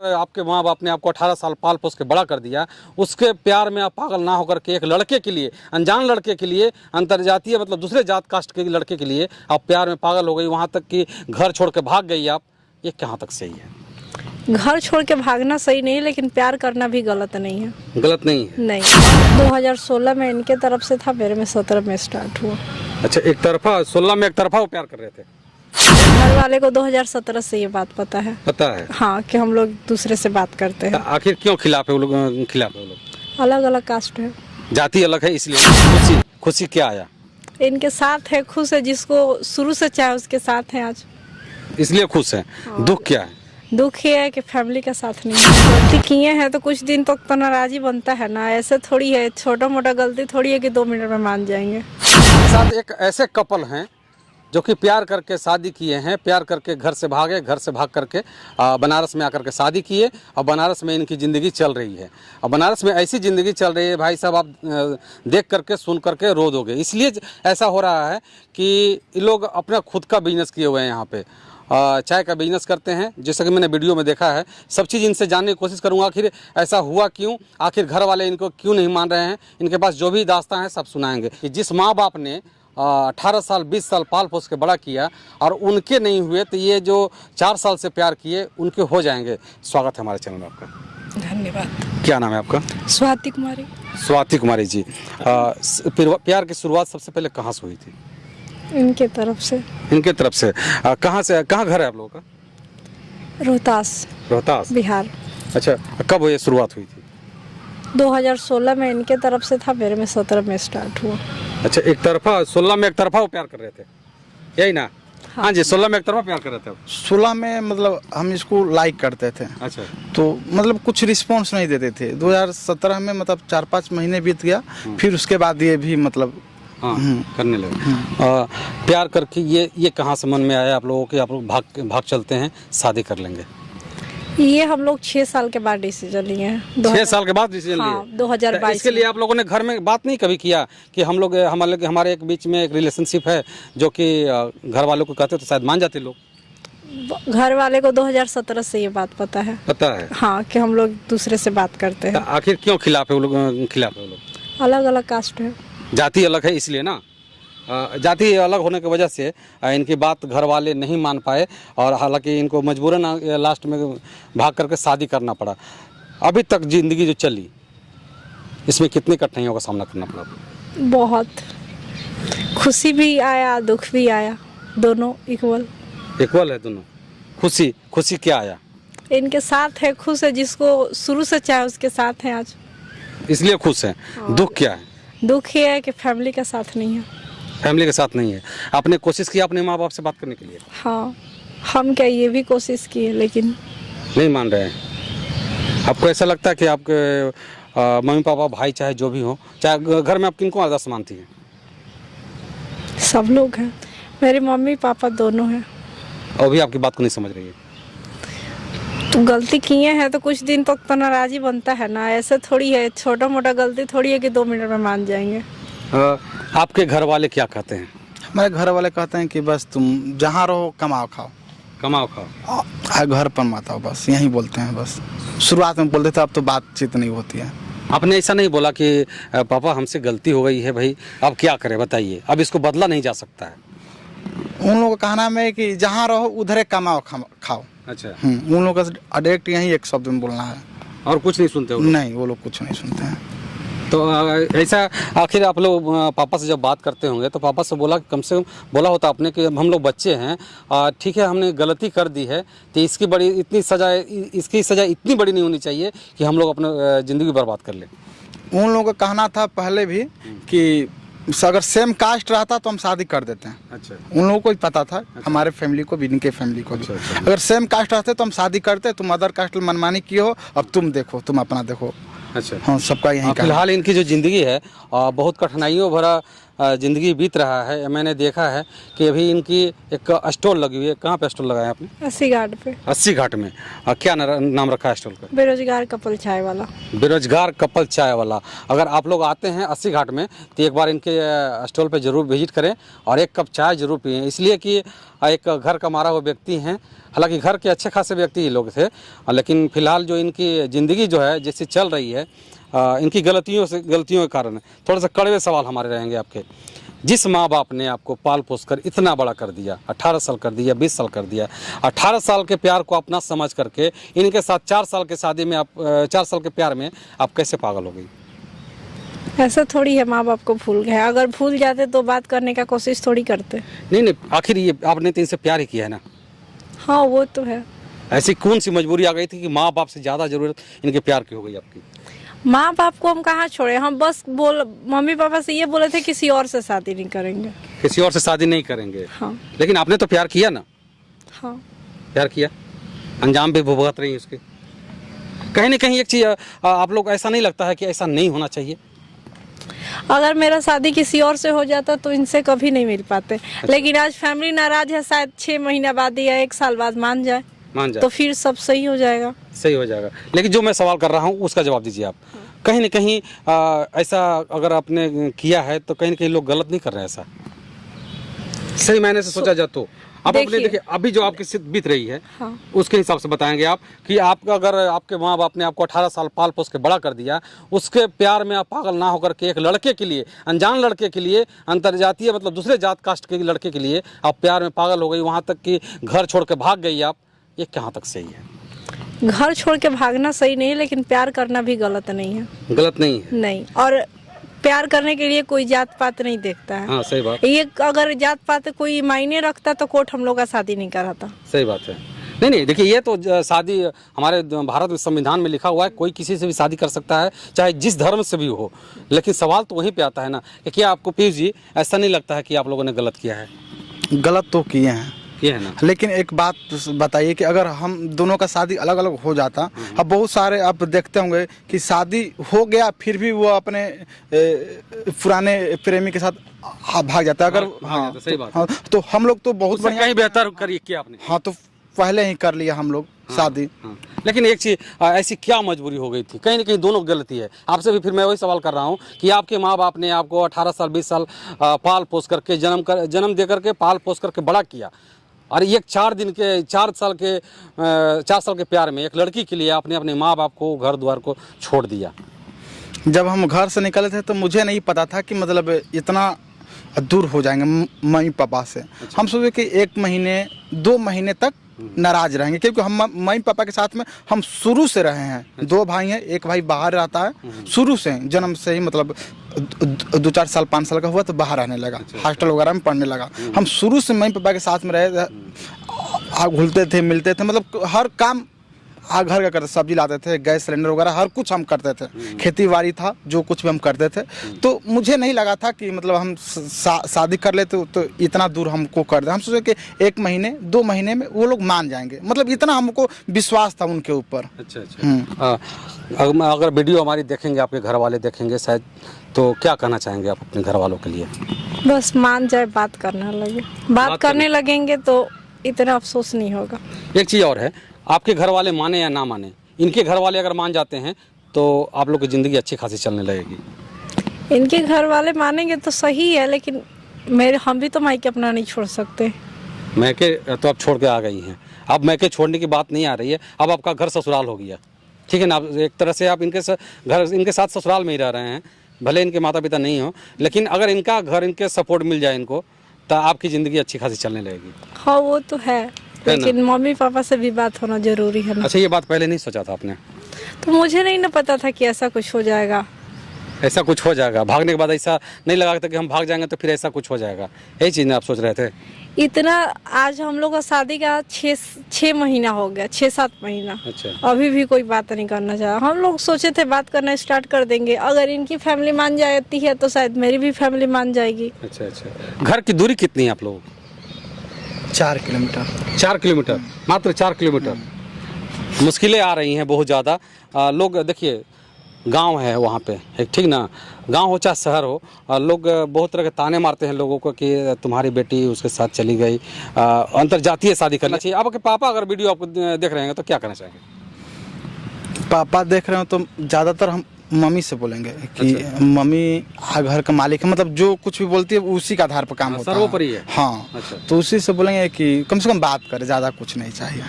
आपके माँ बाप ने आपको 18 साल पाल पोस के बड़ा कर दिया, उसके प्यार में आप पागल ना होकर के एक लड़के के लिए, अनजान लड़के के लिए, अंतर्जातीय मतलब दूसरे जात कास्ट के लड़के के लिए आप प्यार में पागल हो गई, वहाँ तक कि घर छोड़ के भाग गई आप, ये कहाँ तक सही है? घर छोड़ के भागना सही नहीं है, लेकिन प्यार करना भी गलत नहीं है। गलत नहीं है? नहीं। 2016 में इनके तरफ से था, मेरे में 17 में स्टार्ट हुआ। अच्छा, एक तरफा 16 में एक तरफा वो प्यार कर रहे थे? घर वाले को 2017 से ये बात पता है। पता है? हाँ, कि हम लोग दूसरे से बात करते हैं। आखिर क्यों खिलाफ है वो लोग? खिलाफ है वो लोग? अलग अलग कास्ट है, जाति अलग है, इसलिए खुशी क्या आया? इनके साथ है, खुश है, जिसको शुरू से चाहे उसके साथ है आज, इसलिए खुश है। दुख क्या है? दुख ये है कि फैमिली का साथ नहीं है। गलती किए हैं तो कुछ दिन तक तो नाराजी बनता है ना, ऐसे थोड़ी है, छोटा मोटा गलती थोड़ी है कि 2 मिनट में मान जाएंगे। साथ एक ऐसे कपल हैं जो कि प्यार करके शादी किए हैं, प्यार करके घर से भागे, घर से भाग करके बनारस में आकर के शादी किए, और बनारस में इनकी ज़िंदगी चल रही है। और बनारस में ऐसी ज़िंदगी चल रही है भाई साहब, आप देख करके सुन करके रो दोगे। इसलिए ऐसा हो रहा है कि ये लोग अपना खुद का बिजनेस किए हुए हैं, यहाँ पे चाय का बिजनेस करते हैं, जैसा कि मैंने वीडियो में देखा है। सब चीज़ इनसे जानने की कोशिश करूँगा, आखिर ऐसा हुआ क्यों, आखिर घर वाले इनको क्यों नहीं मान रहे हैं। इनके पास जो भी दास्तां हैं सब सुनाएंगे कि जिस माँ बाप ने 18 साल 20 साल पाल पोस के बड़ा किया और उनके नहीं हुए, तो ये जो 4 साल से प्यार किए उनके हो जाएंगे। स्वागत है हमारे चैनल में आपका। धन्यवाद। क्या नाम है आपका? स्वाति कुमारी। स्वाति कुमारी जी, प्यार की शुरुआत सबसे पहले कहाँ से हुई थी? इनके तरफ से। इनके तरफ से? कहाँ से, कहाँ घर है आप लोगों का? रोहतास, रोहतास, बिहार। अच्छा, कब ये शुरुआत हुई थी? 2016 में इनके तरफ से था, मेरे में 17 में स्टार्ट हुआ। अच्छा, एक तरफा 16 में एक तरफा वो प्यार कर रहे थे, यही ना? हाँ जी, 16 में एक तरफा प्यार कर रहे थे। 16 में मतलब हम इसको लाइक करते थे। अच्छा, तो मतलब कुछ रिस्पांस नहीं देते थे। 2017 में मतलब 4-5 महीने बीत गया, फिर उसके बाद ये भी मतलब हाँ करने लगे। प्यार करके ये कहाँ से मन में आया आप लोगों के, आप लोग भाग चलते हैं, शादी कर लेंगे? ये हम लोग 6 साल के बाद डिसीजन लिए हैं। 6 साल के बाद डिसीजन लिए? हाँ, 2022। इसके लिए आप लोगों ने घर में बात नहीं कभी किया कि हम लोग हमारे एक बीच में एक रिलेशनशिप है, जो कि घर वालों को कहते तो शायद मान जाते लोग? घर वाले को 2017 से ये बात पता है। पता है? हाँ, कि हम लोग दूसरे से बात करते हैं। आखिर क्यों खिलाफ है वो लोग? खिलाफ है वो लोग? अलग अलग कास्ट है, जाति अलग है, इसलिए ना? जाति अलग होने की वजह से इनकी बात घर वाले नहीं मान पाए, और हालांकि इनको मजबूरन लास्ट में भाग करके शादी करना पड़ा। अभी तक ज़िंदगी जो चली, इसमें कितनी कठिनाइयों का सामना करना पड़ा? बहुत खुशी भी आया, दुख भी आया, दोनों इक्वल है दोनों। खुशी क्या आया? इनके साथ है, खुश है, जिसको शुरू से चाहे उसके साथ है आज, इसलिए खुश है। दुख क्या है? दुख ये है कि फैमिली का साथ नहीं है। फैमिली के साथ नहीं है। आपने कोशिश की अपने माँ बाप से बात करने के लिए? हाँ, हम क्या, ये भी कोशिश की है, लेकिन नहीं मान रहे हैं। आपको ऐसा लगता है कि आपके मम्मी पापा, भाई, चाहे जो भी हो, चाहे घर में आप किनको आदर्श मानती हैं? सब लोग हैं, मेरे मम्मी पापा दोनों हैं। और भी आपकी बात को नहीं समझ रही है? तो गलती किए हैं तो कुछ दिन तक तो नाराजी बनता है ना, ऐसे थोड़ी है, छोटा मोटा गलती थोड़ी है कि 2 मिनट में मान जाएंगे। आपके घर वाले क्या कहते हैं? हमारे घर वाले कहते हैं कि बस तुम जहाँ रहो कमाओ खाओ, कमाओ खाओ, घर पर मत आओ, बस यही बोलते हैं। बस शुरुआत में बोलते थे, अब तो बातचीत नहीं होती है। आपने ऐसा नहीं बोला कि पापा हमसे गलती हो गई है भाई, अब क्या करें बताइए, अब इसको बदला नहीं जा सकता है? उन लोगों का कहना है कि जहाँ रहो उधर कमाओ खाओ। अच्छा, उन लोगों का डायरेक्ट यही एक शब्द में बोलना है, और कुछ नहीं सुनते हो? नहीं, वो लोग कुछ नहीं सुनते हैं। तो ऐसा आखिर आप लोग पापा से जब बात करते होंगे तो पापा से बोला, कम से कम बोला होता आपने कि हम लोग बच्चे हैं, ठीक है हमने गलती कर दी है, तो इसकी सज़ा इतनी बड़ी नहीं होनी चाहिए कि हम लोग अपना ज़िंदगी बर्बाद कर लें? उन लोगों का कहना था पहले भी कि अगर सेम कास्ट रहता तो हम शादी कर देते हैं। अच्छा, उन लोगों को भी पता था। अच्छा। हमारे फैमिली को भी, इनके फैमिली को भी। अच्छा। अगर सेम कास्ट रहते तो हम शादी करते, तुम अदर कास्ट मनमानी किए हो, अब तुम देखो, तुम अपना देखो। अच्छा, हाँ, सबका यही। फिलहाल इनकी जो ज़िंदगी है बहुत कठिनाइयों भरा ज़िंदगी बीत रहा है, मैंने देखा है कि अभी इनकी एक स्टॉल लगी हुई है। कहाँ पे स्टॉल लगाया आपने? 80 घाट पे 80 घाट में। क्या नाम रखा है स्टॉल का? बेरोजगार कपल चाय वाला। बेरोजगार कपल चाय वाला। अगर आप लोग आते हैं 80 घाट में तो एक बार इनके स्टॉल पे ज़रूर विजिट करें और एक कप चाय ज़रूर पिएं, इसलिए कि एक घर का मारा हुआ व्यक्ति हैं। हालांकि घर के अच्छे खासे व्यक्ति ये लोग थे, लेकिन फ़िलहाल जो इनकी ज़िंदगी जो है जैसे चल रही है, इनकी गलतियों के कारण थोड़ा सा कड़वे सवाल हमारे रहेंगे आपके। जिस माँ बाप ने आपको पाल पोस कर इतना बड़ा कर दिया, 18 साल कर दिया, 20 साल कर दिया, 18 साल के प्यार को अपना समझ करके इनके साथ 4 साल के शादी में आप 4 साल के प्यार में आप कैसे पागल हो गई? ऐसा थोड़ी है, माँ बाप को भूल गए। अगर भूल जाते तो बात करने का कोशिश थोड़ी करते। नहीं, आखिर ये आपने तो इनसे प्यार ही किया है ना? हाँ वो तो है। ऐसी कौन सी मजबूरी आ गई थी कि माँ बाप से ज़्यादा ज़रूरत इनके प्यार की हो गई आपकी? माँ बाप को हम कहाँ छोड़े, हम बस मम्मी पापा से ये बोले थे किसी और से शादी नहीं करेंगे। किसी और से शादी नहीं करेंगे? हाँ। लेकिन आपने तो प्यार किया ना? हाँ प्यार किया, अंजाम भी भुगत रही उसके। कहीं ना कहीं एक चीज़ आप लोग ऐसा नहीं लगता है कि ऐसा नहीं होना चाहिए? अगर मेरा शादी किसी और से हो जाता तो इनसे कभी नहीं मिल पाते। लेकिन आज फैमिली नाराज है, शायद 6 महीना बाद या 1 साल बाद मान जाए तो फिर सब सही हो जाएगा। सही हो जाएगा। लेकिन जो मैं सवाल कर रहा हूँ उसका जवाब दीजिए आप। कहीं ना कहीं ऐसा अगर आपने किया है तो कहीं ना कहीं लोग गलत नहीं कर रहे हैं ऐसा? सही मायने से सोचा जाए तो आप अपने देखिए अभी जो आपकी स्थिति बीत रही है, हाँ, उसके हिसाब से बताएंगे आप कि आपका अगर आपके माँ बाप ने आपको 18 साल पाल पोस के बड़ा कर दिया, उसके प्यार में आप पागल ना होकर के एक लड़के के लिए, अनजान लड़के के लिए, अंतर्जातीय मतलब दूसरे जात कास्ट के लड़के के लिए आप प्यार में पागल हो गई, वहाँ तक कि घर छोड़ के भाग गई आप, ये कहाँ तक सही है? घर छोड़ के भागना सही नहीं है, लेकिन प्यार करना भी गलत नहीं है। गलत नहीं है? नहीं। और प्यार करने के लिए कोई जात पात नहीं देखता है। हाँ सही बात। ये अगर जात पात कोई मायने रखता तो कोर्ट हम लोग का शादी नहीं कराता। सही बात है। नहीं देखिए, ये तो शादी हमारे भारत में संविधान में लिखा हुआ है, कोई किसी से भी शादी कर सकता है, चाहे जिस धर्म से भी हो। लेकिन सवाल तो वहीं पे आता है ना कि क्या आपको पीयूष जी ऐसा नहीं लगता है कि आप लोगों ने गलत किया है? गलत तो किए हैं, ये है ना। लेकिन एक बात बताइए कि अगर हम दोनों का शादी अलग अलग हो जाता, अब बहुत सारे आप देखते होंगे कि शादी हो गया फिर भी वो अपने पुराने प्रेमी के साथ भाग जाता है। अगर हाँ, सही बात। हाँ, तो हम लोग तो बहुत बढ़िया कहीं बेहतर करिए किया आपने। हाँ, तो पहले ही कर लिया हम लोग शादी। हाँ। लेकिन एक चीज ऐसी क्या मजबूरी हो गई थी? कहीं ना कहीं दोनों गलती है। आपसे भी फिर मैं वही सवाल कर रहा हूँ कि आपके माँ बाप ने आपको 18 साल 20 साल पाल पोस करके जन्म दे करके पाल पोस करके बड़ा किया, और एक 4 साल के प्यार में एक लड़की के लिए आपने अपने माँ बाप को, घर द्वार को छोड़ दिया। जब हम घर से निकले थे तो मुझे नहीं पता था कि मतलब इतना दूर हो जाएंगे मम्मी पापा से। हम सोचे कि 1 महीने 2 महीने तक नाराज रहेंगे, क्योंकि हम मम्मी पापा के साथ में हम शुरू से रहे हैं। 2 भाई हैं, एक भाई बाहर रहता है शुरू से, जन्म से ही, मतलब 2-4 साल 5 साल का हुआ तो बाहर रहने लगा, हॉस्टल वगैरह में पढ़ने लगा। हम शुरू से मम्मी पापा के साथ में रहे, घुलते थे, मिलते थे, मतलब हर काम घर का करते, सब्जी लाते थे, गैस सिलेंडर वगैरह हर कुछ हम करते थे, खेती बाड़ी था, जो कुछ भी हम करते थे। तो मुझे नहीं लगा था कि मतलब हम शादी कर लेते तो इतना दूर हमको कर दे। हम सोचे कि 1 महीने 2 महीने में वो लोग मान जाएंगे, मतलब इतना हमको विश्वास था उनके ऊपर। अच्छा। अगर वीडियो हमारी देखेंगे, आपके घर वाले देखेंगे शायद, तो क्या कहना चाहेंगे आप अपने घर वालों के लिए? बस मान जाए, बात करने लगेंगे तो इतना अफसोस नहीं होगा। एक चीज़ और है, आपके घर वाले माने या ना माने, इनके घर वाले अगर मान जाते हैं तो आप लोग की ज़िंदगी अच्छी खासी चलने लगेगी। इनके घर वाले मानेंगे तो सही है, लेकिन हम भी तो मायके अपना नहीं छोड़ सकते। मैके तो आप छोड़ के आ गई हैं, अब मैके छोड़ने की बात नहीं आ रही है, अब आपका घर ससुराल हो गया, ठीक है ना। एक तरह से आप इनके साथ ससुराल में ही रह रहे हैं, भले इनके माता पिता नहीं हो, लेकिन अगर इनका घर, इनके सपोर्ट मिल जाए इनको, तो आपकी ज़िंदगी अच्छी खासी चलने लगेगी। हाँ वो तो है, लेकिन मम्मी पापा से भी बात होना जरूरी है ना। अच्छा, ये बात पहले नहीं सोचा था आपने? तो मुझे नहीं ना पता था कि ऐसा कुछ हो जाएगा। ऐसा कुछ हो जाएगा, भागने के बाद ऐसा नहीं लगा था कि हम भाग जाएंगे तो फिर ऐसा कुछ हो जाएगा, यही चीज़ आप सोच रहे थे? इतना आज हम लोग का शादी का 6 महीना हो गया, 6-7 महीना। अच्छा। अभी भी कोई बात नहीं करना चाहा। हम लोग सोचे थे बात करना स्टार्ट कर देंगे, अगर इनकी फैमिली मान जाती है तो शायद मेरी भी फैमिली मान जाएगी। अच्छा। घर की दूरी कितनी है आप लोगों? 4 किलोमीटर। 4 किलोमीटर, मात्र 4 किलोमीटर। मुश्किलें आ रही हैं बहुत ज़्यादा। लोग देखिए, गांव है वहाँ पे, एक ठीक ना, गांव हो चाहे शहर हो, लोग बहुत तरह के ताने मारते हैं लोगों को कि तुम्हारी बेटी उसके साथ चली गई, अंतरजातीय शादी करना चाहिए। आपके पापा अगर वीडियो आपको देख रहे हैं तो क्या करना चाहेंगे? पापा देख रहे हो तो ज़्यादातर हम मम्मी से बोलेंगे कि मम्मी घर का मालिक है, मतलब जो कुछ भी बोलती है उसी के आधार पर काम होता है, सर्वोपरि है। हाँ, अच्छा। तो उसी से बोलेंगे कि कम से कम बात करें, ज़्यादा कुछ नहीं चाहिए,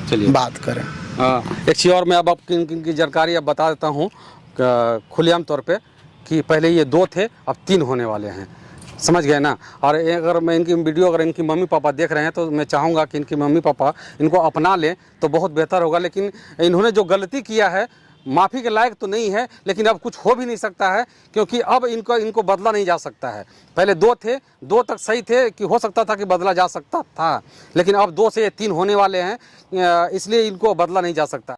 चलिए बात करें। एक चीज़ और मैं अब किन किन की जानकारी अब बता देता हूँ खुलेआम तौर पे कि पहले ये 2 थे, अब 3 होने वाले हैं, समझ गए ना। और अगर मैं इनकी वीडियो अगर इनकी मम्मी पापा देख रहे हैं तो मैं चाहूँगा कि इनकी मम्मी पापा इनको अपना लें तो बहुत बेहतर होगा। लेकिन इन्होंने जो गलती किया है माफ़ी के लायक तो नहीं है, लेकिन अब कुछ हो भी नहीं सकता है, क्योंकि अब इनको बदला नहीं जा सकता है। पहले 2 थे, 2 तक सही थे कि हो सकता था कि बदला जा सकता था, लेकिन अब 2 से 3 होने वाले हैं, इसलिए इनको बदला नहीं जा सकता।